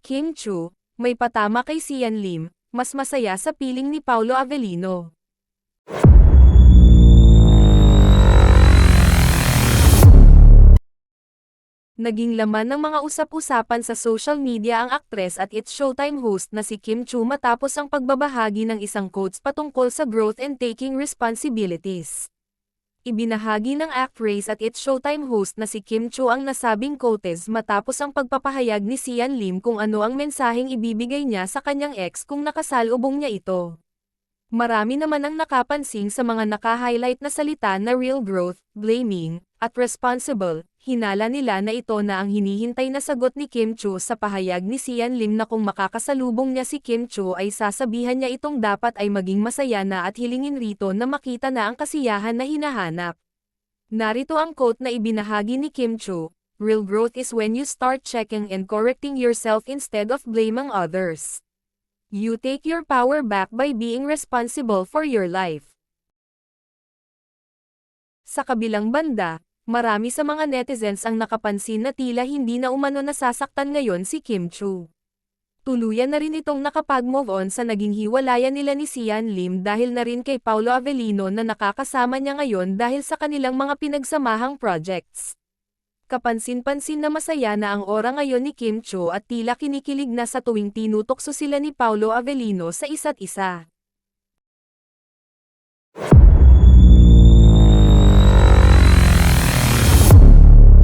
Kim Chu, may patama kay Sian Lim, mas masaya sa piling ni Paolo Avellino. Naging laman ng mga usap-usapan sa social media ang aktres at It's Showtime host na si Kim Chu matapos ang pagbabahagi ng isang quotes patungkol sa growth and taking responsibilities. Ibinahagi ng actress at It's Showtime host na si Kim Chu ang nasabing quotes matapos ang pagpapahayag ni Sian Lim kung ano ang mensaheng ibibigay niya sa kanyang ex kung nakasalubong niya ito. Marami naman ang nakapansin sa mga naka-highlight na salita na real growth, blaming, at responsible. Hinala nila na ito na ang hinihintay na sagot ni Kim Chu sa pahayag ni Sian Lim na kung makakasalubong niya si Kim Chu ay sasabihan niya itong dapat ay maging masaya na at hilingin rito na makita na ang kasiyahan na hinahanap. Narito ang quote na ibinahagi ni Kim Chu, "Real growth is when you start checking and correcting yourself instead of blaming others. You take your power back by being responsible for your life." Sa kabilang banda, marami sa mga netizens ang nakapansin na tila hindi na umano nasasaktan ngayon si Kim Chu. Tuluyan na rin itong nakapag-move on sa naging hiwalayan nila ni Sian Lim dahil na rin kay Paolo Avellino na nakakasama niya ngayon dahil sa kanilang mga pinagsamahang projects. Kapansin-pansin na masaya na ang ora ngayon ni Kim Chu at tila kinikilig na sa tuwing tinutokso sila ni Paolo Avellino sa isa't isa.